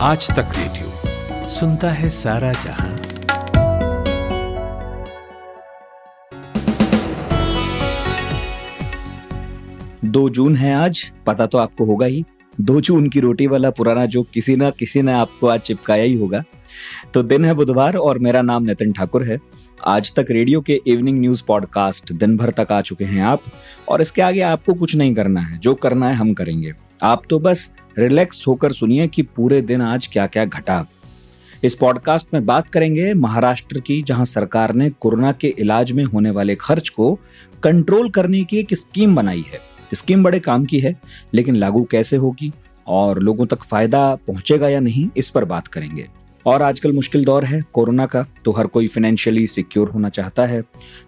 आज तक रेडियो सुनता है सारा जहां। 2 जून है आज, पता तो आपको होगा ही। 2 जून की रोटी वाला पुराना जोक किसी ना किसी ने आपको आज चिपकाया ही होगा। तो दिन है बुधवार और मेरा नाम नितिन ठाकुर है। आज तक रेडियो के इवनिंग न्यूज पॉडकास्ट दिन भर तक आ चुके हैं आप, और इसके आगे आपको कुछ नहीं करना है, जो करना है हम करेंगे। आप तो बस रिलैक्स होकर सुनिए कि पूरे दिन आज क्या क्या घटा। इस पॉडकास्ट में बात करेंगे महाराष्ट्र की, जहां सरकार ने कोरोना के इलाज में होने वाले खर्च को कंट्रोल करने की एक स्कीम बनाई है। स्कीम बड़े काम की है, लेकिन लागू कैसे होगी और लोगों तक फायदा पहुंचेगा या नहीं, इस पर बात करेंगे। और आजकल मुश्किल दौर है कोरोना का, तो हर कोई फाइनेंशियली सिक्योर होना चाहता है।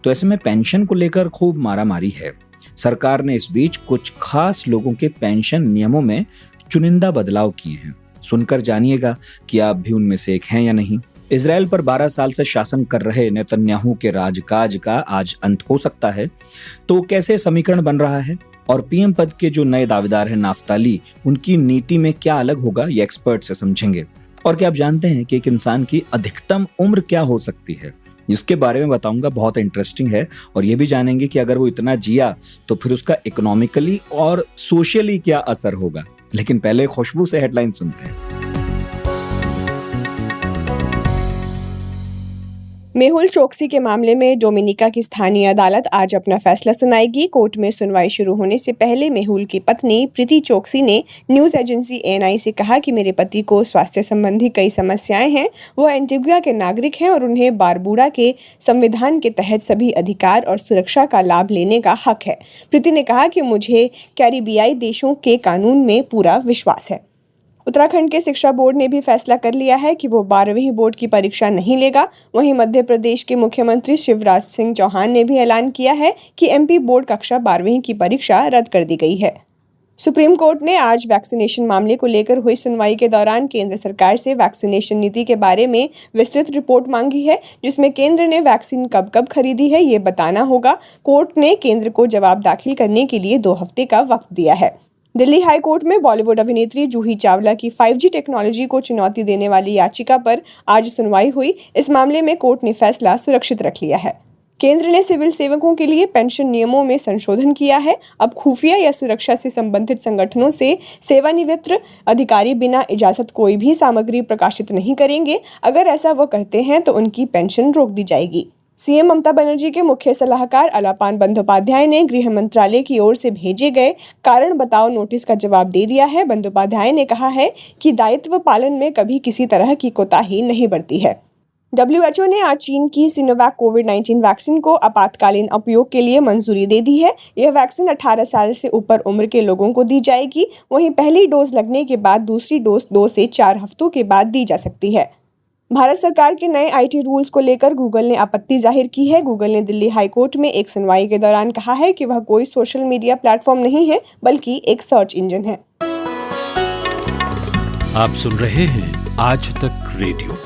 तो ऐसे में पेंशन को लेकर खूब मारामारी है। सरकार ने इस बीच कुछ खास लोगों के पेंशन नियमों में चुनिंदा बदलाव किए हैं। सुनकर जानिएगा कि आप भी उनमें से एक हैं या नहीं। इजराइल पर 12 साल से शासन कर रहे नेतन्याहू के राजकाज का आज अंत हो सकता है। तो कैसे समीकरण बन रहा है और पीएम पद के जो नए दावेदार हैं नाफ्ताली, उनकी नीति में क्या अलग होगा, ये एक्सपर्ट से समझेंगे। और क्या आप जानते हैं कि एक इंसान की अधिकतम उम्र क्या हो सकती है, इसके बारे में बताऊंगा। बहुत इंटरेस्टिंग है। और ये भी जानेंगे कि अगर वो इतना जिया तो फिर उसका इकोनॉमिकली और सोशली क्या असर होगा। लेकिन पहले खुशबू से हेडलाइन सुनते हैं। मेहुल चोकसी के मामले में डोमिनिका की स्थानीय अदालत आज अपना फैसला सुनाएगी। कोर्ट में सुनवाई शुरू होने से पहले मेहुल की पत्नी प्रीति चोकसी ने न्यूज एजेंसी एएनआई से कहा कि मेरे पति को स्वास्थ्य संबंधी कई समस्याएं हैं। वो एंटीगुआ के नागरिक हैं और उन्हें बारबूडा के संविधान के तहत सभी अधिकार और सुरक्षा का लाभ लेने का हक है। प्रीति ने कहा कि मुझे कैरिबियाई देशों के कानून में पूरा विश्वास है। उत्तराखंड के शिक्षा बोर्ड ने भी फैसला कर लिया है कि वो 12वीं बोर्ड की परीक्षा नहीं लेगा। वहीं मध्य प्रदेश के मुख्यमंत्री शिवराज सिंह चौहान ने भी ऐलान किया है कि एमपी बोर्ड कक्षा 12वीं की परीक्षा रद्द कर दी गई है। सुप्रीम कोर्ट ने आज वैक्सीनेशन मामले को लेकर हुई सुनवाई के दौरान केंद्र सरकार से वैक्सीनेशन नीति के बारे में विस्तृत रिपोर्ट मांगी है, जिसमें केंद्र ने वैक्सीन कब कब खरीदी है ये बताना होगा। कोर्ट ने केंद्र को जवाब दाखिल करने के लिए 2 हफ्ते का वक्त दिया है। दिल्ली हाई कोर्ट में बॉलीवुड अभिनेत्री जूही चावला की 5G टेक्नोलॉजी को चुनौती देने वाली याचिका पर आज सुनवाई हुई। इस मामले में कोर्ट ने फैसला सुरक्षित रख लिया है। केंद्र ने सिविल सेवकों के लिए पेंशन नियमों में संशोधन किया है। अब खुफिया या सुरक्षा से संबंधित संगठनों से सेवानिवृत्त अधिकारी बिना इजाजत कोई भी सामग्री प्रकाशित नहीं करेंगे। अगर ऐसा वो करते हैं तो उनकी पेंशन रोक दी जाएगी। सीएम ममता बनर्जी के मुख्य सलाहकार अलापान बंदोपाध्याय ने गृह मंत्रालय की ओर से भेजे गए कारण बताओ नोटिस का जवाब दे दिया है। बंदोपाध्याय ने कहा है कि दायित्व पालन में कभी किसी तरह की कोताही नहीं बरती है। WHO ने आज चीन की सिनोवैक कोविड-19 वैक्सीन को आपातकालीन उपयोग के लिए मंजूरी दे दी है। यह वैक्सीन 18 साल से ऊपर उम्र के लोगों को दी जाएगी। वहीं पहली डोज लगने के बाद दूसरी डोज 2 से 4 हफ्तों के बाद दी जा सकती है। भारत सरकार के नए आईटी रूल्स को लेकर गूगल ने आपत्ति जाहिर की है। गूगल ने दिल्ली हाई कोर्ट में एक सुनवाई के दौरान कहा है कि वह कोई सोशल मीडिया प्लेटफॉर्म नहीं है, बल्कि एक सर्च इंजन है। आप सुन रहे हैं आज तक रेडियो।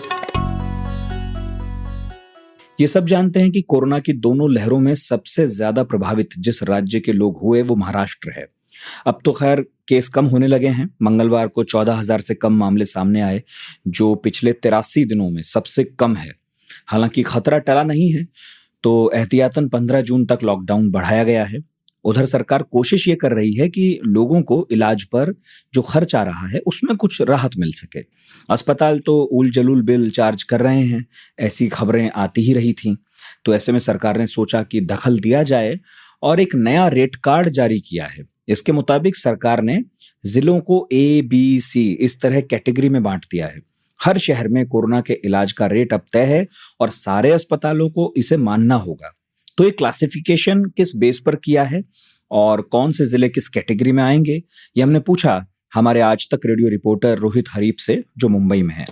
ये सब जानते हैं कि कोरोना की दोनों लहरों में सबसे ज्यादा प्रभावित जिस राज्य के लोग हुए वो महाराष्ट्र है। अब तो खैर केस कम होने लगे हैं। मंगलवार को 14,000 से कम मामले सामने आए, जो पिछले 83 दिनों में सबसे कम है। हालांकि खतरा टला नहीं है, तो एहतियातन 15 जून तक लॉकडाउन बढ़ाया गया है। उधर सरकार कोशिश ये कर रही है कि लोगों को इलाज पर जो खर्च आ रहा है उसमें कुछ राहत मिल सके। अस्पताल तो उल जलूल बिल चार्ज कर रहे हैं, ऐसी खबरें आती ही रही थीं। तो ऐसे में सरकार ने सोचा कि दखल दिया जाए और एक नया रेट कार्ड जारी किया है। इसके मुताबिक सरकार ने जिलों को ABC इस तरह कैटेगरी में बांट दिया है। हर शहर में कोरोना के इलाज का रेट अब तय है और सारे अस्पतालों को इसे मानना होगा। तो ये क्लासिफिकेशन किस बेस पर किया है और कौन से जिले किस कैटेगरी में आएंगे, ये हमने पूछा हमारे आज तक रेडियो रिपोर्टर रोहित हरीप से, जो मुंबई में है।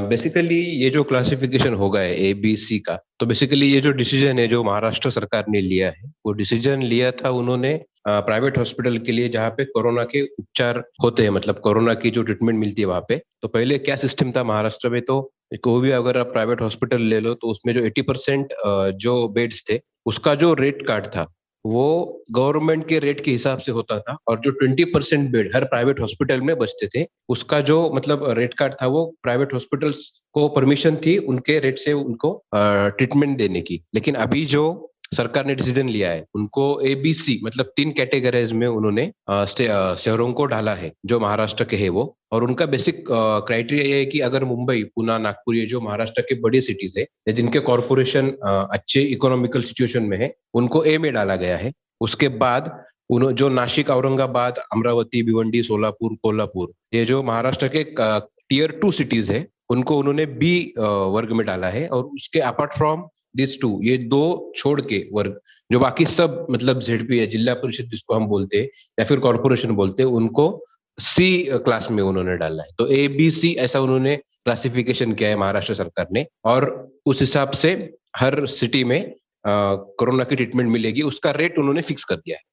बेसिकली ये जो क्लासिफिकेशन होगा है ABC का, तो बेसिकली ये जो डिसीजन है जो महाराष्ट्र सरकार ने लिया है, वो डिसीजन लिया था उन्होंने प्राइवेट हॉस्पिटल के लिए जहाँ पे कोरोना के उपचार होते हैं, मतलब कोरोना की जो ट्रीटमेंट मिलती है वहाँ पे। तो पहले क्या सिस्टम था महाराष्ट्र में, तो कोई भी अगर आप प्राइवेट हॉस्पिटल ले लो तो उसमें जो 80% जो बेड्स थे उसका जो रेट कार्ड था वो गवर्नमेंट के रेट के हिसाब से होता था, और जो 20% बेड हर प्राइवेट हॉस्पिटल में बचते थे, उसका जो मतलब रेट कार्ड था, वो प्राइवेट हॉस्पिटल्स को परमिशन थी उनके रेट से उनको ट्रीटमेंट देने की। लेकिन अभी जो सरकार ने डिसीजन लिया है, उनको ABC मतलब 3 कैटेगरीज में उन्होंने शहरों को डाला है जो महाराष्ट्र के है वो। और उनका बेसिक क्राइटेरिया ये है कि अगर मुंबई, पुणे, नागपुर, ये जो महाराष्ट्र के बड़ी सिटीज है या जिनके कॉरपोरेशन अच्छे इकोनॉमिकल सिचुएशन में है, उनको A में डाला गया है। उसके बाद जो नासिक, औरंगाबाद, अमरावती, भिवंडी, सोलापुर, कोल्हापुर, ये जो महाराष्ट्र के Tier 2 सिटीज है, उनको उन्होंने B वर्ग में डाला है। और उसके अपार्ट फ्रॉम दिस 2, ये 2 छोड़ के वर्ग, जो बाकी सब मतलब ZP है, जिला परिषद जिसको हम बोलते हैं या फिर कॉर्पोरेशन बोलते हैं, उनको C क्लास में उन्होंने डाला है। तो ABC ऐसा उन्होंने क्लासिफिकेशन किया है महाराष्ट्र सरकार ने, और उस हिसाब से हर सिटी में कोरोना की ट्रीटमेंट मिलेगी, उसका रेट उन्होंने फिक्स कर दिया है।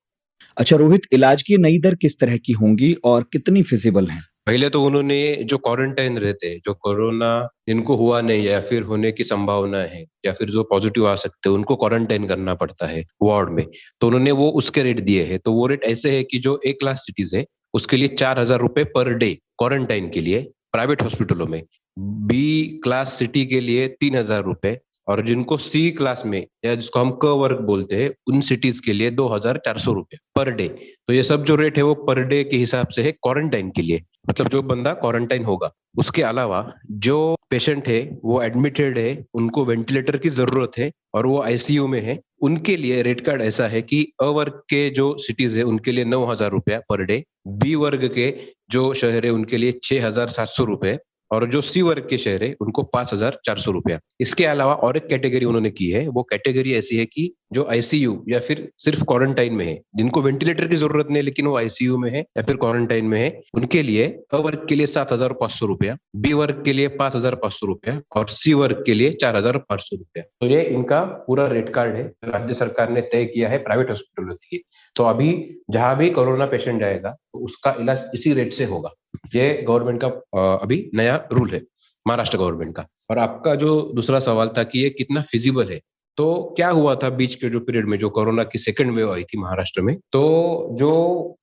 अच्छा रोहित, इलाज की नई दर किस तरह की होंगी और कितनी फिजिबल हैं? पहले तो उन्होंने जो क्वारंटाइन रहते हैं, जो कोरोना जिनको हुआ नहीं या फिर होने की संभावना है या फिर जो पॉजिटिव आ सकते हैं, उनको क्वारंटाइन करना पड़ता है वार्ड में, तो उन्होंने वो उसके रेट दिए हैं। तो वो रेट ऐसे है कि जो A क्लास सिटीज है उसके लिए 4,000 रुपए पर डे क्वारंटाइन के लिए प्राइवेट हॉस्पिटलों में, B क्लास सिटी के लिए 3,000 रुपए, और जिनको C क्लास में या जिसको हम क वर्ग बोलते हैं, उन सिटीज के लिए 2,400 रुपए पर डे। तो ये सब जो रेट है वो पर डे के हिसाब से है क्वारंटाइन के लिए, मतलब जो बंदा क्वारंटाइन होगा। उसके अलावा जो पेशेंट है वो एडमिटेड है, उनको वेंटिलेटर की जरूरत है और वो ICU में है, उनके लिए रेट कार्ड ऐसा है कि A वर्ग के जो सिटीज है उनके लिए 9,000 रुपया पर डे, B वर्ग के जो शहर है उनके लिए 6,700 रुपए, और जो C वर्ग के शहर है उनको 5,400 रुपया। इसके अलावा और एक कैटेगरी उन्होंने की है, वो कैटेगरी ऐसी है कि जो ICU या फिर सिर्फ क्वारंटाइन में है, जिनको वेंटिलेटर की जरूरत नहीं लेकिन वो ICU में है या फिर क्वारंटाइन में है, उनके लिए A वर्ग के लिए 7,500 रुपया, B वर्ग के लिए 5,500 रुपया और C वर्ग के लिए 4,500 रुपया। तो ये इनका पूरा रेट कार्ड है जो राज्य सरकार ने तय किया है प्राइवेट हॉस्पिटलों के लिए। तो अभी जहां भी कोरोना पेशेंट जाएगा तो उसका इलाज इसी रेट से होगा। ये गवर्नमेंट का अभी नया रूल है, महाराष्ट्र गवर्नमेंट का। और आपका जो दूसरा सवाल था कि ये कितना फिजिबल है, तो क्या हुआ था बीच के जो पीरियड में जो कोरोना की सेकंड वेव आई थी महाराष्ट्र में, तो जो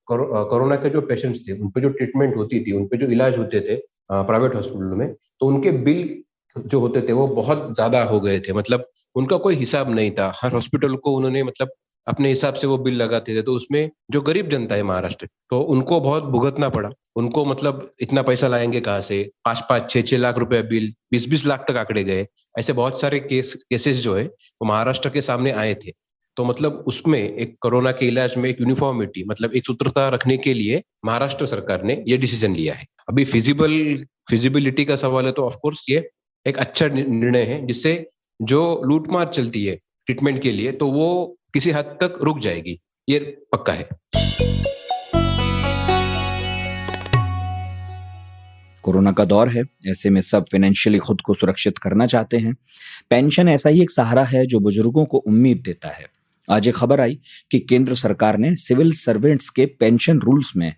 कोरोना के जो पेशेंट्स थे उन पे जो ट्रीटमेंट होती थी, उन पे जो इलाज होते थे प्राइवेट हॉस्पिटल में, तो उनके बिल जो होते थे वो बहुत ज्यादा हो गए थे। मतलब उनका कोई हिसाब नहीं था, हर हॉस्पिटल को उन्होंने मतलब अपने हिसाब से वो बिल लगाते थे। तो उसमें जो गरीब जनता है महाराष्ट्र, तो उनको बहुत भुगतना पड़ा। उनको मतलब इतना पैसा लाएंगे कहाँ से, 5-5, 6-6 लाख रुपए बिल, 20-20 लाख तक आंकड़े गए। ऐसे बहुत सारे केसेस जो है वो महाराष्ट्र के सामने आए थे। तो मतलब उसमें एक कोरोना के इलाज में एक यूनिफॉर्मिटी, मतलब एक सूत्रता रखने के लिए महाराष्ट्र सरकार ने ये डिसीजन लिया है। अभी फिजिबिलिटी का सवाल है तो ऑफकोर्स ये एक अच्छा निर्णय है, जिससे जो लूटमार चलती है ट्रीटमेंट के लिए तो वो किसी हद तक रुक जाएगी, ये पक्का है। कोरोना का दौर है, ऐसे में सब फाइनेंशियली खुद को सुरक्षित करना चाहते हैं। पेंशन ऐसा ही एक सहारा है जो बुजुर्गों को उम्मीद देता है। आज एक खबर आई कि केंद्र सरकार ने सिविल सर्वेंट्स के पेंशन रूल्स में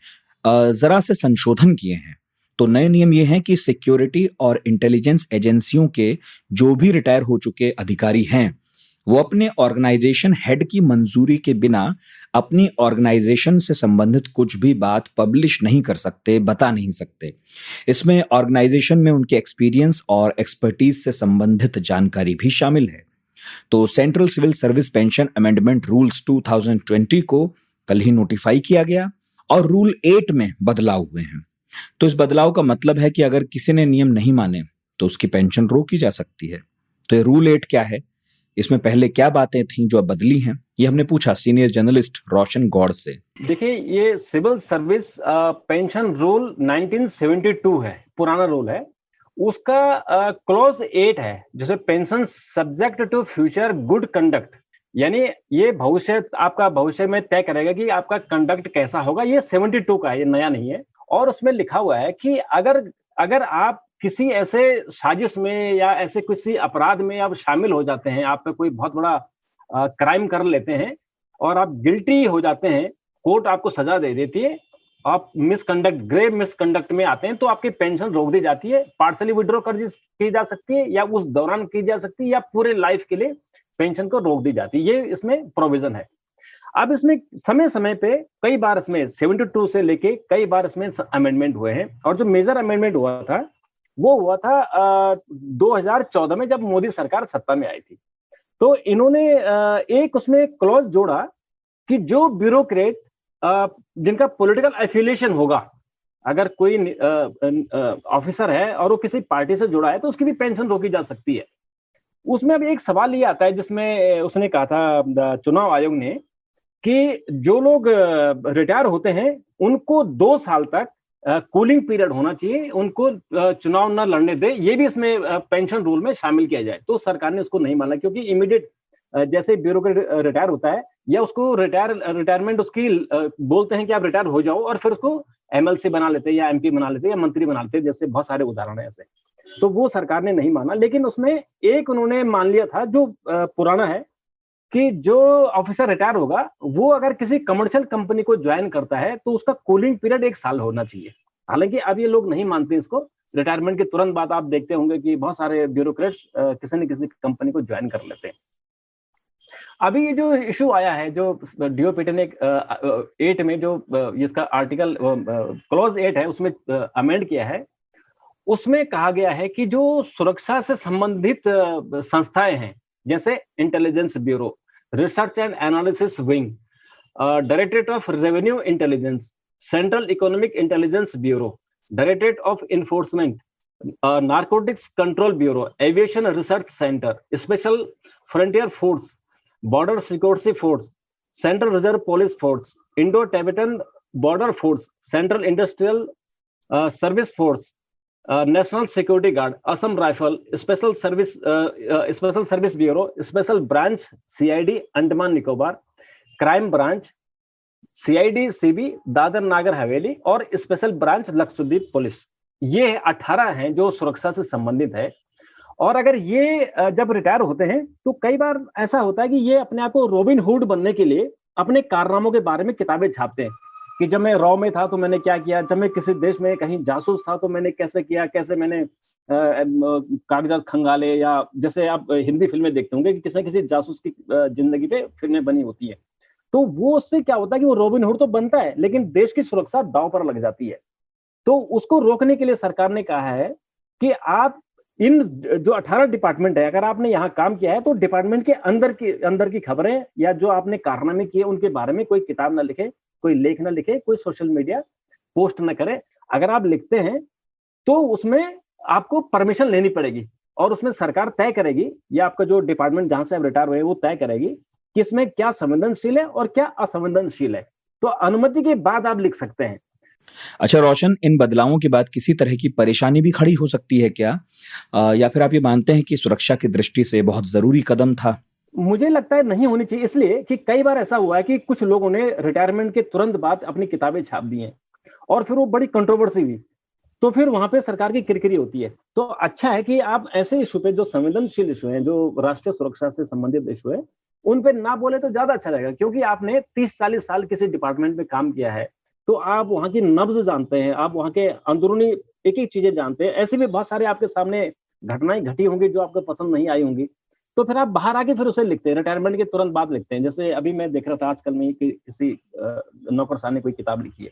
जरा से संशोधन किए हैं। तो नए नियम ये हैं कि सिक्योरिटी और इंटेलिजेंस एजेंसियों के जो भी रिटायर हो चुके अधिकारी हैं, वो अपने ऑर्गेनाइजेशन हेड की मंजूरी के बिना अपनी ऑर्गेनाइजेशन से संबंधित कुछ भी बात पब्लिश नहीं कर सकते, बता नहीं सकते। इसमें ऑर्गेनाइजेशन में उनके एक्सपीरियंस और एक्सपर्टीज से संबंधित जानकारी भी शामिल है। तो central civil service pension amendment rules 2020 को कल ही नोटिफाई किया गया और रूल 8 में बदलाव हुए हैं। तो इस बदलाव का मतलब है कि अगर किसी ने नियम नहीं माने तो उसकी पेंशन रोकी जा सकती है। तो ये रूल 8 क्या है, इसमें पहले क्या बातें थीं जो अब बदली हैं, ये हमने पूछा सीनियर जर्नलिस्ट रोशन गौड़ से। देखिए, ये सिविल सर्विस पेंशन रूल 1972 है, पुराना रूल है। उसका क्लॉज 8 है जिसमें pension subject to future good conduct, यानी ये भविष्य, आपका भविष्य में तय करेगा कि आपका कंडक्ट कैसा होगा। ये 72 का है, ये नया नहीं है। और उसमें लिखा हुआ है कि अगर आप किसी ऐसे साजिश में या ऐसे किसी अपराध में आप शामिल हो जाते हैं, आप पे कोई बहुत बड़ा क्राइम कर लेते हैं और आप गिल्टी हो जाते हैं, कोर्ट आपको सजा दे देती है, आप मिसकंडक्ट, ग्रेव मिसकंडक्ट में आते हैं, तो आपकी पेंशन रोक दी जाती है। पार्सली विड्रॉ की जा सकती है या उस दौरान की जा सकती है या पूरे लाइफ के लिए पेंशन को रोक दी जाती है। ये इसमें प्रोविजन है। अब इसमें समय समय पे कई बार इसमें 72 से लेके कई बार इसमें अमेंडमेंट हुए हैं, और जो मेजर अमेंडमेंट हुआ था वो हुआ था 2014 में, जब मोदी सरकार सत्ता में आई थी। तो इन्होंने एक उसमें क्लॉज जोड़ा कि जो ब्यूरोक्रेट जिनका पॉलिटिकल एफिलिएशन होगा, अगर कोई ऑफिसर है और वो किसी पार्टी से जुड़ा है तो उसकी भी पेंशन रोकी जा सकती है। उसमें अब एक सवाल ये आता है जिसमें उसने कहा था चुनाव आयोग ने कि जो लोग रिटायर होते हैं उनको 2 साल तक कूलिंग पीरियड होना चाहिए, उनको चुनाव न लड़ने दे, ये भी इसमें पेंशन रूल में शामिल किया जाए। तो सरकार ने उसको नहीं माना, क्योंकि इमीडिएट जैसे ब्यूरोक्रेट रिटायर होता है या उसको रिटायरमेंट उसकी बोलते हैं कि आप रिटायर हो जाओ, और फिर उसको एमएलसी बना लेते हैं या एमपी बना लेते हैं या मंत्री बना लेते हैं, जैसे बहुत सारे उदाहरण है ऐसे। तो वो सरकार ने नहीं माना, लेकिन उसमें एक उन्होंने मान लिया था जो पुराना है, कि जो ऑफिसर रिटायर होगा वो अगर किसी कमर्शियल कंपनी को ज्वाइन करता है तो उसका कूलिंग पीरियड 1 साल होना चाहिए। हालांकि अब ये लोग नहीं मानते इसको। रिटायरमेंट के तुरंत बाद आप देखते होंगे कि बहुत सारे ब्यूरोक्रेट्स किसी न किसी कंपनी को ज्वाइन कर लेते हैं। अभी ये जो इशू आया है, जो डीओपीटी ने 8 में जो इसका आर्टिकल क्लॉज 8 है उसमें अमेंड किया है, उसमें कहा गया है कि जो सुरक्षा से संबंधित संस्थाएं हैं, जैसे intelligence bureau, research and analysis wing, directorate of revenue intelligence, central economic intelligence bureau, directorate of enforcement, narcotics control bureau, aviation research centre, special frontier force, border security force, central reserve police force, Indo Tibetan border force, central industrial service force, national security guard, Assam rifle, special service bureau, special branch CID Andaman Nicobar, crime branch CID CB Dadar Nagar Haveli, और special branch Lakshadweep police. ये 18 हैं जो सुरक्षा से संबंधित है। और अगर ये जब रिटायर होते हैं तो कई बार ऐसा होता है कि ये अपने आप को रॉबिन हुड बनने के लिए अपने कारनामों के बारे में किताबें छापते हैं, कि जब मैं रॉ में था तो मैंने क्या किया, जब मैं किसी देश में कहीं जासूस था तो मैंने कैसे किया, कैसे मैंने कागजात खंगाले, या जैसे आप हिंदी फिल्में देखते होंगे कि किसी किसी जासूस की जिंदगी पे फिल्में बनी होती है। तो वो उससे क्या होता है कि वो रॉबिन हुड तो बनता है, लेकिन देश की सुरक्षा दांव पर लग जाती है। तो उसको रोकने के लिए सरकार ने कहा है कि आप इन जो 18 डिपार्टमेंट है, अगर आपने यहाँ काम किया है तो डिपार्टमेंट के अंदर की खबरें या जो आपने कारनामे किए उनके बारे में कोई किताब ना लिखे, कोई लेख ना लिखे, कोई सोशल मीडिया पोस्ट ना करे। अगर आप लिखते हैं तो उसमें आपको परमिशन लेनी पड़ेगी, और उसमें सरकार तय करेगी, या आपका जो डिपार्टमेंट जहां से आप रिटायर हुए वो तय करेगी कि इसमें क्या संवेदनशील है और क्या असंवेदनशील है। तो अनुमति के बाद आप लिख सकते हैं। अच्छा रोशन, इन बदलावों के बाद किसी तरह की परेशानी भी खड़ी हो सकती है क्या, या फिर आप ये मानते हैं कि सुरक्षा की दृष्टि से बहुत जरूरी कदम था? मुझे लगता है नहीं होनी चाहिए, इसलिए कि कई बार ऐसा हुआ है कि कुछ लोगों ने रिटायरमेंट के तुरंत बाद अपनी किताबें छाप दी हैं और फिर वो बड़ी कंट्रोवर्सी हुई, तो फिर वहां पे सरकार की किरकिरी होती है। तो अच्छा है कि आप ऐसे इशू पे, जो संवेदनशील इशू है, जो राष्ट्रीय सुरक्षा से संबंधित इशू है, उन पे ना बोले तो ज्यादा अच्छा रहेगा, क्योंकि आपने 30-40 साल किसी डिपार्टमेंट में काम किया है तो आप वहां की नब्ज जानते हैं, आप वहां के अंदरूनी एक एक चीजें जानते हैं। ऐसे भी बहुत सारे आपके सामने घटनाएं घटी होंगी जो आपको पसंद नहीं आई होंगी, तो फिर आप बाहर आके फिर उसे लिखते हैं, रिटायरमेंट के तुरंत बाद लिखते हैं। जैसे अभी मैं देख रहा था आजकल में कि किसी नौकरशाह ने कोई किताब लिखी है,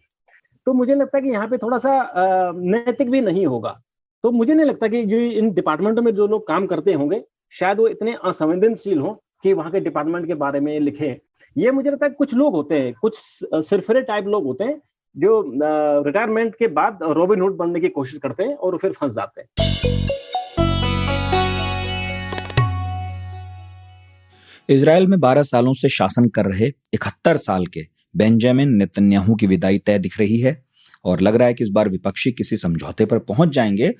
तो मुझे लगता है कि यहाँ पे थोड़ा सा नैतिक भी नहीं होगा। तो मुझे नहीं लगता कि इन डिपार्टमेंटों में जो लोग काम करते होंगे शायद वो इतने असंवेदनशील हो कि वहां के डिपार्टमेंट के बारे में लिखे। ये मुझे लगता है कुछ लोग होते हैं, कुछ सिरफिरे टाइप लोग होते हैं जो रिटायरमेंट के बाद रॉबिन हुड बनने की कोशिश करते हैं और फिर फंस जाते हैं। इजराइल में 12 सालों से शासन कर रहे 71 साल के बेंजामिन नेतन्याहू की विदाई तय दिख रही है, और लग रहा है कि इस बार विपक्षी किसी समझौते पर पहुंच जाएंगे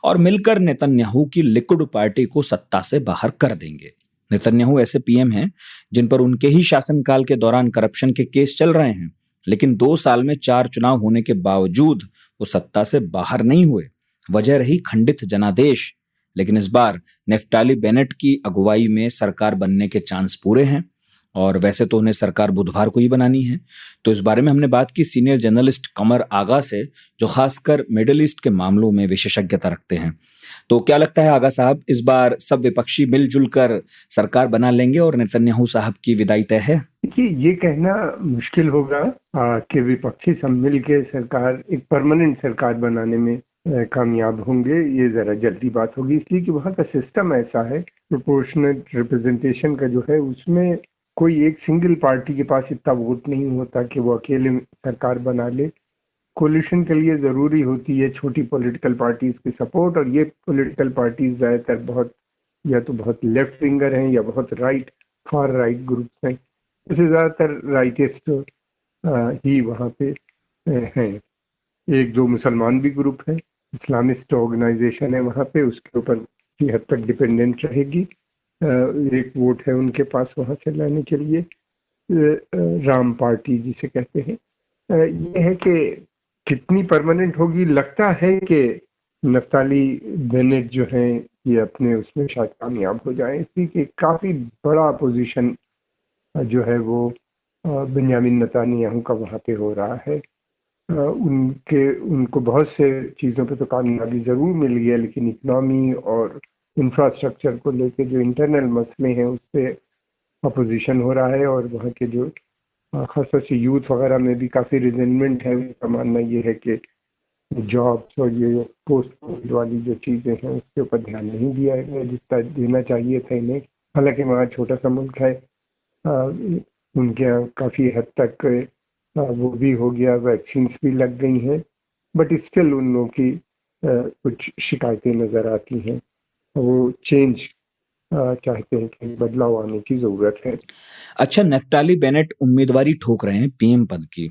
और मिलकर नेतन्याहू की लिकुड पार्टी को सत्ता से बाहर कर देंगे। नेतन्याहू ऐसे पीएम हैं जिन पर उनके ही शासनकाल के दौरान करप्शन के केस चल रहे हैं, लेकिन 2 साल में 4 चुनाव होने के बावजूद वो सत्ता से बाहर नहीं हुए। वजह रही खंडित जनादेश। लेकिन इस बार नेफ्टाली बेनेट की अगुवाई में सरकार बनने के चांस पूरे हैं। और वैसे तो उन्हें सरकार बुधवार को ही बनानी है। तो इस बारे में हमने बात की सीनियर जर्नलिस्ट कमर आगा से, जो खासकर मिडिल ईस्ट के मामलों में विशेषज्ञता रखते हैं। तो क्या लगता है आगा साहब, इस बार सब विपक्षी मिलजुल कर सरकार बना लेंगे और नेतन्याहू साहब की विदाई तय है? देखिए, ये कहना मुश्किल होगा कि विपक्षी सब मिल के सरकार, एक परमानेंट सरकार बनाने में कामयाब होंगे। ये जरा जल्दी बात होगी, इसलिए कि वहाँ का सिस्टम ऐसा है, प्रोपोर्शनल रिप्रेजेंटेशन का जो है, उसमें कोई एक सिंगल पार्टी के पास इतना वोट नहीं होता कि वो अकेले सरकार बना ले। कोलिशन के लिए जरूरी होती है छोटी पॉलिटिकल पार्टीज की सपोर्ट, और ये पॉलिटिकल पार्टीज ज्यादातर बहुत या तो बहुत लेफ्ट विंगर हैं या बहुत फार राइट ग्रुप्स हैं। इससे ज्यादातर राइटिस्ट ही वहाँ पे हैं। एक दो मुसलमान भी ग्रुप है, इस्लामिस्ट ऑर्गेनाइजेशन है वहाँ पे, उसके ऊपर की हद तक डिपेंडेंट रहेगी। एक वोट है उनके पास वहाँ से लाने के लिए, राम पार्टी जिसे कहते हैं। ये है कि कितनी परमानेंट होगी, लगता है कि नफ्ताली बेनेट जो हैं ये अपने उसमें शायद कामयाब हो जाए, इसलिए कि काफी बड़ा अपोजिशन जो है वो बेंजामिन नेतन्याहू का वहाँ पे हो रहा है। उनको बहुत से चीज़ों पे तो कामयाबी ज़रूर मिल गई है, लेकिन इकनॉमी और इंफ्रास्ट्रक्चर को लेके जो इंटरनल मसले हैं उस पर अपोजिशन हो रहा है, और वहाँ के जो खासतौर से यूथ वगैरह में भी काफ़ी रिजेंटमेंट है। उनका मानना ये है कि जॉब्स और ये पोस्ट कोविड वाली जो चीज़ें हैं उसके ऊपर ध्यान नहीं दिया गया जितना देना चाहिए था इन्हें। हालांकि वहाँ छोटा सा मुल्क है, उनके यहाँ काफ़ी हद तक वो भी हो गया, वैक्सीन्स भी लग गई हैं, बट स्टिल उन लोगों की कुछ शिकायतें नज़र आती हैं। वो चेंज चाहते हैं कि बदलाव आने की ज़रूरत है। अच्छा, नफ्ताली बेनेट उम्मीदवारी ठोक रहे हैं पीएम पद की,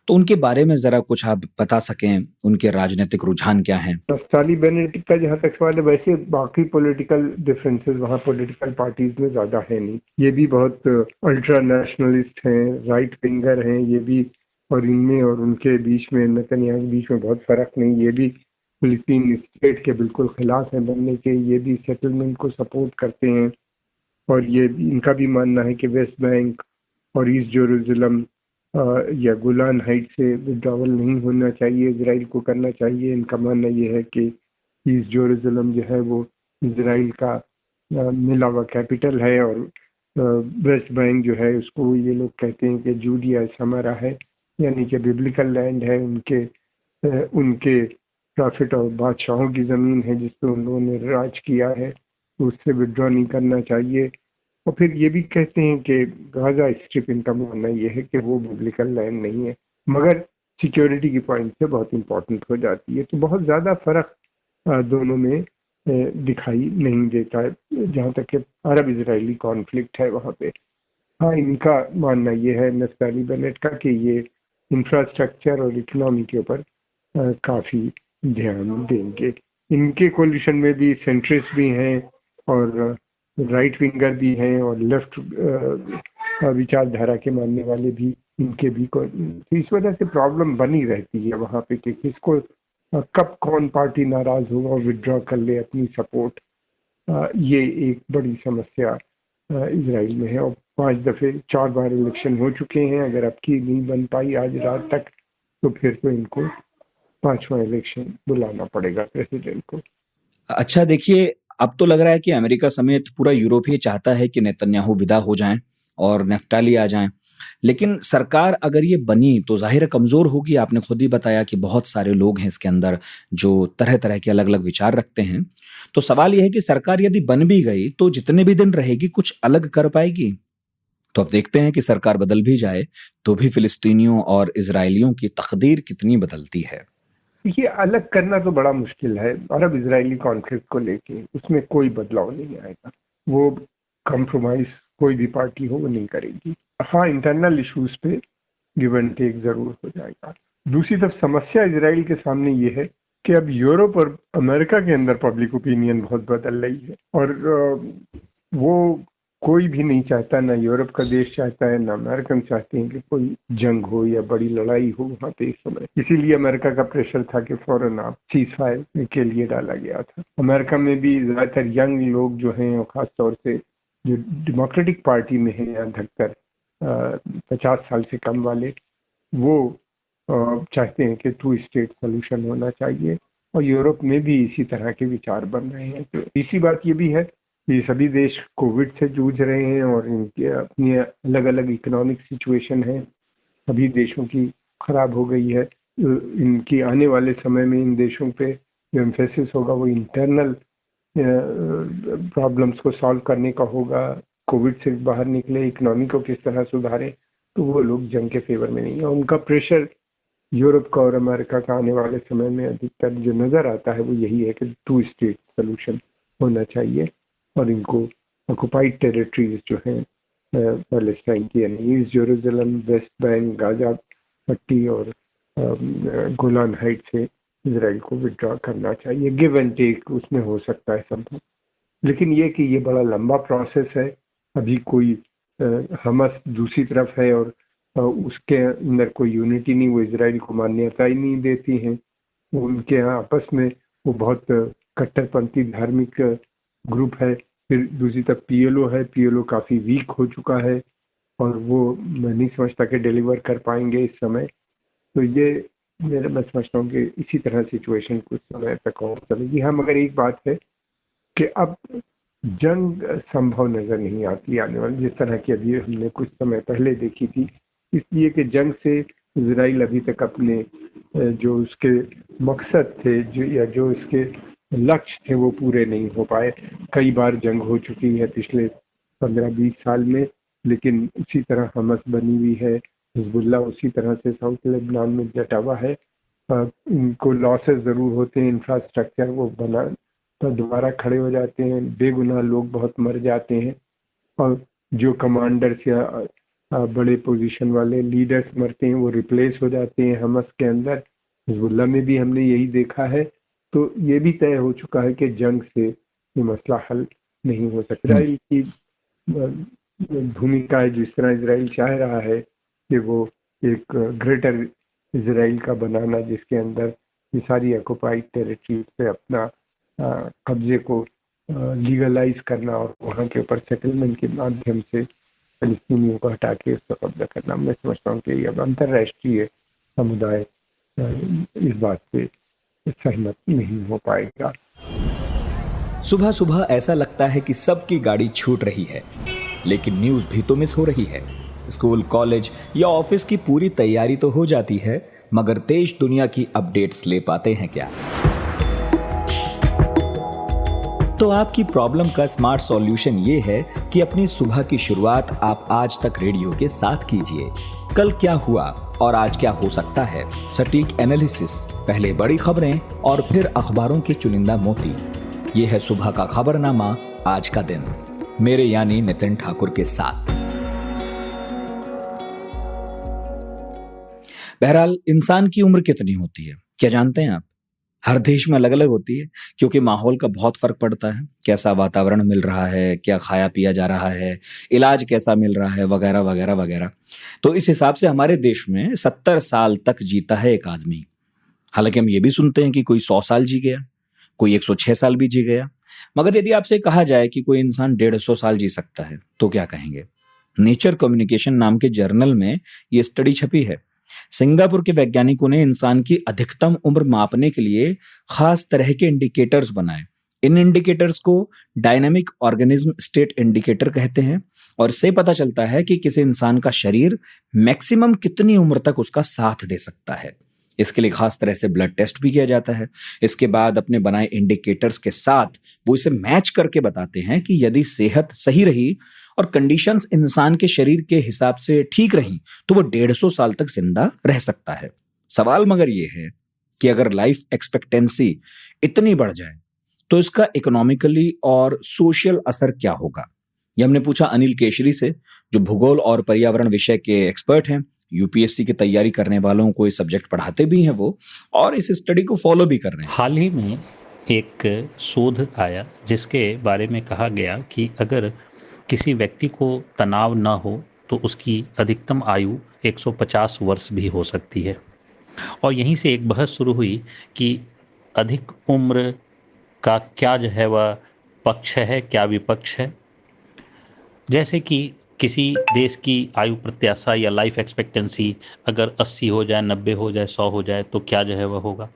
तो उनके बारे में जरा कुछ आप बता सकें, उनके राजनीतिक रुझान क्या हैं? नफ्ताली बेनेट का जहाँ तक सवाल है, वैसे बाकी पॉलिटिकल डिफरेंसेस वहाँ पॉलिटिकल पार्टीज में ज्यादा है नहीं। ये भी बहुत अल्ट्रा नेशनलिस्ट हैं, राइट विंगर हैं ये भी, और इनमें और उनके बीच में, नेतन्याहू के बीच में बहुत फर्क नहीं। ये भी फिलिस्तीन स्टेट के बिल्कुल खिलाफ हैं बनने के, ये भी सेटलमेंट को सपोर्ट करते हैं, और ये इनका भी मानना है कि वेस्ट बैंक और ईस्ट जेरूसलम या गोलान हाइट से विड्रॉवल नहीं होना चाहिए, इजराइल को करना चाहिए। इनका मानना ये है कि ईस्ट जेरूसलम जो है वो इजराइल का मिला हुआ कैपिटल है, और वेस्ट बैंक जो है उसको ये लोग कहते हैं कि जूडिया हमारा है, यानी कि बिब्लिकल लैंड है, उनके प्रॉफिट और बादशाहों की ज़मीन है जिस पर उन लोगों ने राज किया है, उससे विड्रॉ नहीं करना चाहिए। और फिर ये भी कहते हैं कि गाजा स्ट्रिप, इनका मानना ये है कि वो बिब्लिकल लैंड नहीं है, मगर सिक्योरिटी की पॉइंट से बहुत इंपॉर्टेंट हो जाती है। तो बहुत ज़्यादा फर्क दोनों में दिखाई नहीं देता है जहाँ तक कि अरब इजरायली कॉन्फ्लिक्ट है वहाँ पे। हाँ, इनका मानना ये है नफ्ताली बेनेट का कि ये इंफ्रास्ट्रक्चर और इकोनॉमी के ऊपर काफ़ी ध्यान देंगे। इनके कोलिशन में भी सेंट्रिस्ट भी हैं और राइट विंगर भी हैं और लेफ्ट विचारधारा के मानने वाले भी इनके भी। तो इस वजह से प्रॉब्लम बनी रहती है वहाँ पे कि किसको कब कौन पार्टी नाराज होगा और विड्रॉ कर ले अपनी सपोर्ट। ये एक बड़ी समस्या इजराइल में है, और 4 बार इलेक्शन हो चुके हैं। अगर अब की नहीं बन पाई आज रात तक, तो फिर तो इनको 5वां इलेक्शन बुलाना पड़ेगा प्रेसिडेंट को। अच्छा, देखिए, अब तो लग रहा है कि अमेरिका समेत पूरा यूरोप ही चाहता है कि नेतन्याहू विदा हो जाएं और नफ्ताली आ जाएं, लेकिन सरकार अगर ये बनी तो जाहिर कमजोर होगी। आपने खुद ही बताया कि बहुत सारे लोग हैं इसके अंदर जो तरह तरह के अलग अलग विचार रखते हैं। तो सवाल यह है कि सरकार यदि बन भी गई तो जितने भी दिन रहेगी कुछ अलग कर पाएगी? तो अब देखते हैं कि सरकार बदल भी जाए तो भी फिलिस्तीनियों और इजरायलियों की तकदीर कितनी बदलती है। ये अलग करना तो बड़ा मुश्किल है। अरब इजरायली कॉन्फ्लिक्ट को लेके उसमें कोई बदलाव नहीं आएगा, वो कंप्रोमाइज कोई भी पार्टी हो वो नहीं करेगी। हाँ, इंटरनल इश्यूज पे गिव एंड टेक जरूर हो जाएगा। दूसरी तरफ समस्या इजराइल के सामने ये है कि अब यूरोप और अमेरिका के अंदर पब्लिक ओपिनियन बहुत बदल रही है, और वो कोई भी नहीं चाहता, ना यूरोप का देश चाहता है ना अमेरिकन चाहते हैं कि कोई जंग हो या बड़ी लड़ाई हो वहाँ पे इस समय। इसीलिए अमेरिका का प्रेशर था कि फौरन आप सीज फायर के लिए डाला गया था। अमेरिका में भी ज्यादातर यंग लोग जो हैं, और खास तौर से जो डेमोक्रेटिक पार्टी में है अधिकतर 50 साल से कम वाले, वो चाहते हैं कि 2 स्टेट सोल्यूशन होना चाहिए, और यूरोप में भी इसी तरह के विचार बन रहे हैं। तो इसी बात ये भी है कि सभी देश कोविड से जूझ रहे हैं और इनके अपनी अलग अलग इकोनॉमिक सिचुएशन है, सभी देशों की खराब हो गई है। इनकी आने वाले समय में इन देशों पे जो एम्फेसिस होगा वो इंटरनल प्रॉब्लम्स को सॉल्व करने का होगा, कोविड से बाहर निकले, इकोनॉमी को किस तरह सुधारें। तो वो लोग जंग के फेवर में नहीं है। उनका प्रेशर यूरोप का और अमेरिका का आने वाले समय में अधिकतर जो नजर आता है वो यही है कि 2 स्टेट सोल्यूशन होना चाहिए, और इनको ऑक्युपाइड टेरिटरीज जो हैं पैलेस्टाइन की, यानी east Jerusalem, West Bank, Gaza पट्टी और गोलान हाइट से इसराइल को विड्रॉ करना चाहिए। गिव एंड टेक उसमें हो सकता है संभव, लेकिन ये कि ये बड़ा लंबा प्रोसेस है। अभी कोई हमास दूसरी तरफ है और उसके अंदर कोई यूनिटी नहीं, वो इसराइल को मान्यता ही नहीं देती हैं। उनके यहाँ आपस में वो बहुत कट्टरपंथी धार्मिक ग्रुप है। फिर दूसरी तरफ पीएलओ है, पीएलओ काफी वीक हो चुका है और वो मैं नहीं समझता कि डिलीवर कर पाएंगे इस समय। तो ये मैं समझता हूँ कि इसी तरह सिचुएशन कुछ समय तक और चलेगी। हाँ, मगर एक बात है कि अब जंग संभव नजर नहीं आती आने वाली, जिस तरह की अभी हमने कुछ समय पहले देखी थी, इसलिए कि जंग से इजराइल अभी तक अपने जो उसके मकसद थे जो इसके लक्ष्य थे वो पूरे नहीं हो पाए। कई बार जंग हो चुकी है पिछले 15-20 साल में, लेकिन उसी तरह हमस बनी हुई है, हिजबुल्लाह उसी तरह से साउथ लेबनान में डटा हुआ है। इनको लॉसेस जरूर होते हैं, इंफ्रास्ट्रक्चर वो बना तो दोबारा खड़े हो जाते हैं, बेगुनाह लोग बहुत मर जाते हैं, और जो कमांडर्स या बड़े पोजीशन वाले लीडर्स मरते हैं वो रिप्लेस हो जाते हैं हमस के अंदर। हिजबुल्लाह में भी हमने यही देखा है। तो ये भी तय हो चुका है कि जंग से ये मसला हल नहीं हो सकता। इसराइल की भूमिका है, जिस तरह इसराइल चाह रहा है कि वो एक ग्रेटर इसराइल का बनाना, जिसके अंदर ये सारी ऑक्युपाइड टेरिटरीज पे अपना कब्जे को लीगलाइज करना और वहाँ के ऊपर सेटलमेंट के माध्यम से फिलिस्तीनियों को हटा के उसका कब्जा करना। मैं समझता हूँ कि अब अंतर्राष्ट्रीय समुदाय इस बात पे सहमत नहीं हो पाएगा। सुबह सुबह ऐसा लगता है कि सबकी गाड़ी छूट रही है, लेकिन न्यूज़ भी तो मिस हो रही है। स्कूल, कॉलेज या ऑफिस की पूरी तैयारी तो हो जाती है, मगर देश दुनिया की अपडेट्स ले पाते हैं क्या? तो आपकी प्रॉब्लम का स्मार्ट सॉल्यूशन ये है कि अपनी सुबह की शुरुआत आप आज तक रेडियो के साथ कीजिए। कल क्या हुआ और आज क्या हो सकता है, सटीक एनालिसिस, पहले बड़ी खबरें और फिर अखबारों के चुनिंदा मोती। ये है सुबह का खबरनामा, आज का दिन, मेरे यानी नितिन ठाकुर के साथ। बहरहाल, इंसान की उम्र कितनी होती है क्या जानते हैं आप? हर देश में अलग अलग होती है, क्योंकि माहौल का बहुत फर्क पड़ता है। कैसा वातावरण मिल रहा है, क्या खाया पिया जा रहा है, इलाज कैसा मिल रहा है, वगैरह वगैरह वगैरह। तो इस हिसाब से हमारे देश में 70 साल तक जीता है एक आदमी। हालांकि हम ये भी सुनते हैं कि कोई 100 साल जी गया, कोई 106 साल भी जी गया। मगर यदि आपसे कहा जाए कि कोई इंसान 150 साल जी सकता है, तो क्या कहेंगे? नेचर कम्युनिकेशन नाम के जर्नल में ये स्टडी छपी है। सिंगापुर के वैज्ञानिकों ने इंसान की अधिकतम उम्र मापने के लिए खास तरह के इंडिकेटर्स बनाए। इन इंडिकेटर्स को डायनामिक ऑर्गेनिज्म स्टेट इंडिकेटर कहते हैं, और इससे पता चलता है कि किसी इंसान का शरीर मैक्सिमम कितनी उम्र तक उसका साथ दे सकता है। इसके लिए खास तरह से ब्लड टेस्ट भी किया जाता है। इसके बाद अपने बनाए इंडिकेटर्स के साथ वो इसे मैच करके बताते हैं कि यदि सेहत सही रही और कंडीशंस इंसान के शरीर के हिसाब से ठीक रही, तो वो 150 साल तक जिंदा रह सकता है। सवाल मगर ये है कि अगर लाइफ एक्सपेक्टेंसी इतनी बढ़ जाए तो इसका इकोनॉमिकली और सोशल असर क्या होगा? ये हमने पूछा अनिल केशरी से, जो भूगोल और पर्यावरण विषय के एक्सपर्ट हैं। यूपीएससी की तैयारी करने वालों को ये सब्जेक्ट पढ़ाते भी हैं वो, और इस स्टडी को फॉलो भी कर रहे हैं। हाल ही में एक शोध आया जिसके बारे में कहा गया कि अगर किसी व्यक्ति को तनाव ना हो तो उसकी अधिकतम आयु 150 वर्ष भी हो सकती है। और यहीं से एक बहस शुरू हुई कि अधिक उम्र का क्या जो है वह पक्ष है, क्या विपक्ष है। जैसे कि किसी देश की आयु प्रत्याशा या लाइफ एक्सपेक्टेंसी अगर 80 हो जाए, 90 हो जाए, 100 हो जाए तो क्या जो है वह होगा।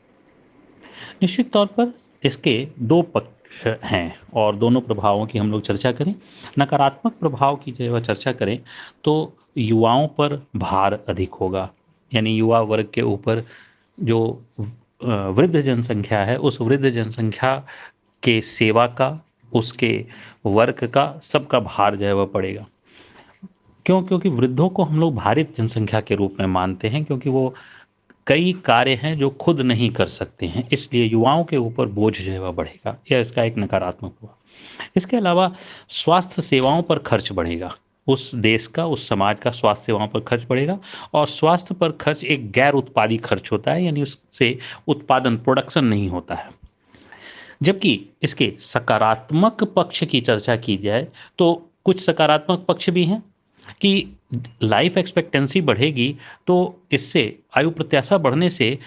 निश्चित तौर पर इसके दो पक्ष हैं और दोनों प्रभावों की हम लोग चर्चा करें। नकारात्मक प्रभाव की जो है वह चर्चा करें तो युवाओं पर भार अधिक होगा, यानी युवा वर्ग के ऊपर जो वृद्ध जनसंख्या है उस वृद्ध जनसंख्या के सेवा का, उसके वर्क का, सबका भार जो है वह पड़ेगा। क्यों? क्योंकि वृद्धों को हम लोग भारित जनसंख्या के रूप में मानते हैं, क्योंकि वो कई कार्य हैं जो खुद नहीं कर सकते हैं, इसलिए युवाओं के ऊपर बोझ जो है वह बढ़ेगा। यह इसका एक नकारात्मक प्रभाव। इसके अलावा स्वास्थ्य सेवाओं पर खर्च बढ़ेगा, उस देश का, उस समाज का स्वास्थ्य सेवाओं पर खर्च बढ़ेगा। और स्वास्थ्य पर खर्च एक गैर उत्पादी खर्च होता है, यानी उससे उत्पादन, प्रोडक्शन नहीं होता है। जबकि इसके सकारात्मक पक्ष की चर्चा की जाए तो कुछ सकारात्मक पक्ष भी हैं कि लाइफ एक्सपेक्टेंसी बढ़ेगी तो इससे, आयु प्रत्याशा बढ़ने से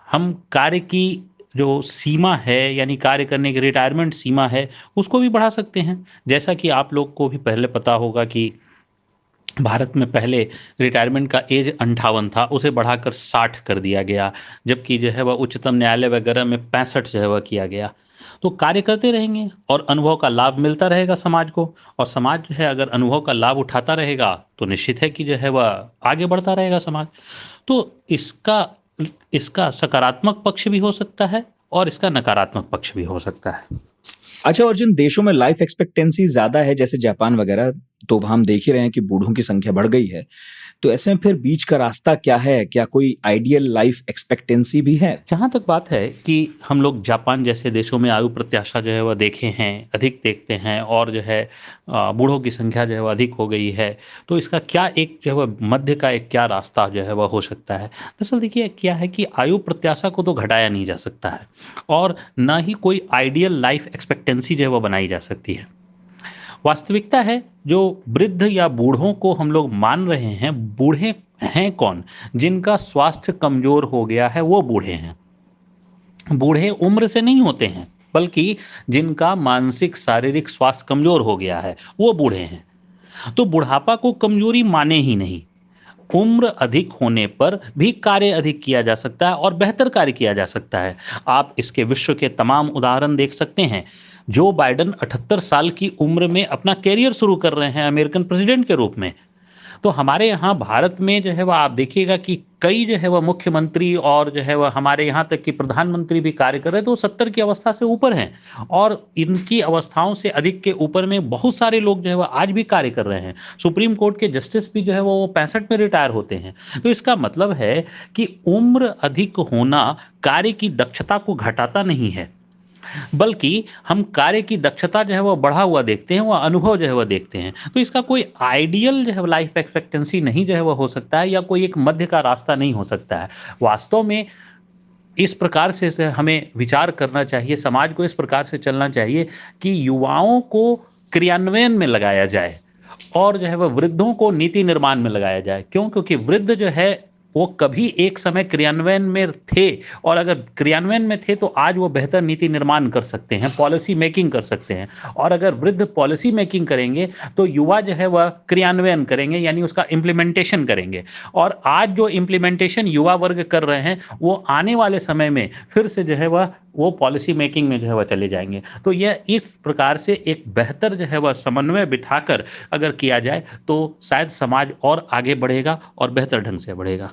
हम कार्य की जो सीमा है, यानी कार्य करने की रिटायरमेंट सीमा है, उसको भी बढ़ा सकते हैं। जैसा कि आप लोग को भी पहले पता होगा कि भारत में पहले रिटायरमेंट का एज 58 था, उसे बढ़ाकर 60 कर दिया गया, जबकि जो है वह उच्चतम न्यायालय वगैरह में 65 जो है वह किया गया। तो कार्य करते रहेंगे और अनुभव का लाभ मिलता रहेगा समाज को, और समाज जो है अगर अनुभव का लाभ उठाता रहेगा तो निश्चित है कि जो है वह आगे बढ़ता रहेगा समाज। तो इसका सकारात्मक पक्ष भी हो सकता है और इसका नकारात्मक पक्ष भी हो सकता है। अच्छा, और जिन देशों में लाइफ एक्सपेक्टेंसी ज्यादा है जैसे जापान वगैरह, तो वहां हम देख ही रहे हैं कि बूढ़ों की संख्या बढ़ गई है। तो ऐसे में फिर बीच का रास्ता क्या है? क्या कोई आइडियल लाइफ एक्सपेक्टेंसी भी है? जहाँ तक बात है कि हम लोग जापान जैसे देशों में आयु प्रत्याशा जो है वह देखे हैं, अधिक देखते हैं, और जो है बूढ़ों की संख्या जो है वह अधिक हो गई है, तो इसका क्या एक जो है वह मध्य का एक क्या रास्ता जो है वह हो सकता है। दरअसल देखिए क्या है कि आयु प्रत्याशा को तो घटाया नहीं जा सकता है और न ही कोई आइडियल लाइफ एक्सपेक्टेंसी जो है वह बनाई जा सकती है। वास्तविकता है जो वृद्ध या बूढ़ों को हम लोग मान रहे हैं, बूढ़े हैं कौन? जिनका स्वास्थ्य कमजोर हो गया है वो बूढ़े हैं। बूढ़े उम्र से नहीं होते हैं, बल्कि जिनका मानसिक शारीरिक स्वास्थ्य कमजोर हो गया है वो बूढ़े हैं। तो बुढ़ापा को कमजोरी माने ही नहीं। उम्र अधिक होने पर भी कार्य अधिक किया जा सकता है और बेहतर कार्य किया जा सकता है। आप इसके विश्व के तमाम उदाहरण देख सकते हैं। जो बाइडेन 78 साल की उम्र में अपना कैरियर शुरू कर रहे हैं अमेरिकन प्रेसिडेंट के रूप में। तो हमारे यहाँ भारत में जो है वह आप देखिएगा कि कई जो है वह मुख्यमंत्री और जो है वह हमारे यहाँ तक कि प्रधानमंत्री भी कार्य कर रहे हैं तो 70 की अवस्था से ऊपर हैं, और इनकी अवस्थाओं से अधिक के ऊपर में बहुत सारे लोग जो है वह आज भी कार्य कर रहे हैं। सुप्रीम कोर्ट के जस्टिस भी जो है वो 65 में रिटायर होते हैं। तो इसका मतलब है कि उम्र अधिक होना कार्य की दक्षता को घटाता नहीं है, बल्कि हम कार्य की दक्षता जो है वो बढ़ा हुआ देखते हैं, वो अनुभव जो है वो देखते हैं। तो इसका कोई आइडियल जो है लाइफ एक्सपेक्टेंसी नहीं जो है वो हो सकता है, या कोई एक मध्य का रास्ता नहीं हो सकता है। वास्तव में इस प्रकार से हमें विचार करना चाहिए, समाज को इस प्रकार से चलना चाहिए कि युवाओं को क्रियान्वयन में लगाया जाए और जो है वह वृद्धों को नीति निर्माण में लगाया जाए। क्यों? क्योंकि वृद्ध जो है वो कभी एक समय क्रियान्वयन में थे, और अगर क्रियान्वयन में थे तो आज वो बेहतर नीति निर्माण कर सकते हैं, पॉलिसी मेकिंग कर सकते हैं। और अगर वृद्ध पॉलिसी मेकिंग करेंगे तो युवा जो है वह क्रियान्वयन करेंगे, यानी उसका इम्प्लीमेंटेशन करेंगे। और आज जो इम्प्लीमेंटेशन युवा वर्ग कर रहे हैं वो आने वाले समय में फिर से जो है वह वो पॉलिसी मेकिंग में जो है वह चले जाएंगे। तो यह इस प्रकार से एक बेहतर जो है वह समन्वय बिठाकर अगर किया जाए तो शायद समाज और आगे बढ़ेगा और बेहतर ढंग से बढ़ेगा।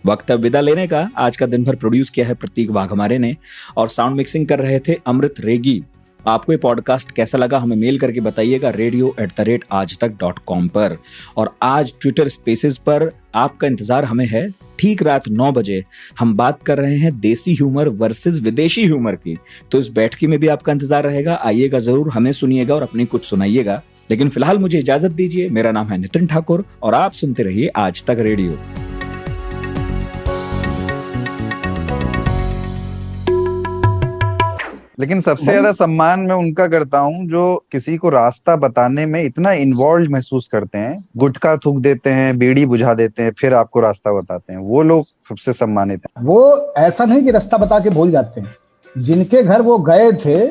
वक्त अब विदा लेने का। आज का दिन भर प्रोड्यूस किया है प्रतीक वाघमारे ने और साउंड मिक्सिंग कर रहे थे अमृत रेगी। आपको ये पॉडकास्ट कैसा लगा हमें मेल करके बताइएगा radio@aajtak.com पर। और आज ट्विटर स्पेसेस पर आपका इंतजार हमें है। ठीक रात 9 बजे हम बात कर रहे हैं देसी ह्यूमर वर्सेस विदेशी ह्यूमर की, तो इस बैठकी में भी आपका इंतजार रहेगा। आइएगा जरूर, हमें सुनिएगा और अपनी कुछ सुनाइएगा। लेकिन फिलहाल मुझे इजाजत दीजिए। मेरा नाम है नितिन ठाकुर और आप सुनते रहिए आज तक रेडियो। लेकिन सबसे ज्यादा सम्मान मैं उनका करता हूँ जो किसी को रास्ता बताने में इतना इन्वॉल्व महसूस करते हैं, गुटखा थूक देते हैं, बीड़ी बुझा देते हैं, फिर आपको रास्ता बताते हैं। वो लोग सबसे सम्मानित हैं। वो ऐसा नहीं कि रास्ता बता के भूल जाते हैं, जिनके घर वो गए थे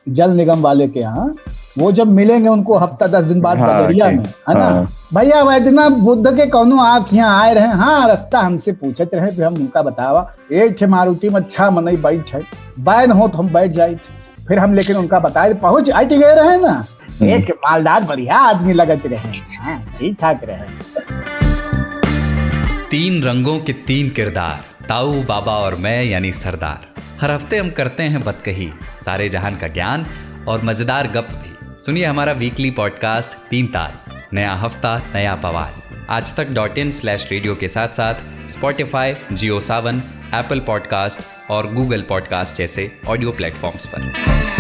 जल निगम वाले के यहाँ, वो जब मिलेंगे उनको हफ्ता 10 दिन बाद बजरिया में, है ना, भैया वैद्यनाथ बुद्ध के कौनो आप यहाँ आए रहे? हाँ, रास्ता हमसे पूछत रहे, फिर हम उनका बतावा एक छे मारुति में अच्छा मनई बैठ है, बैन हो तो हम बैठ जाए, फिर हम लेकिन उनका बताए पहुंच आए गए रहे ना, एक मालदार बढ़िया आदमी लगत रहे, ठीक ठाक रहे। 3 रंगों के 3 किरदार, ताऊ, बाबा और मैं यानी सरदार। हर हफ्ते हम करते हैं बतकही, सारे जहान का ज्ञान और मजेदार गप भी। सुनिए हमारा वीकली पॉडकास्ट 3 ताल, नया हफ्ता नया बवाल। आज तक.in/रेडियो के साथ साथ स्पॉटिफाई, जियो सावन, एप्पल पॉडकास्ट और गूगल पॉडकास्ट जैसे ऑडियो प्लेटफॉर्म्स पर।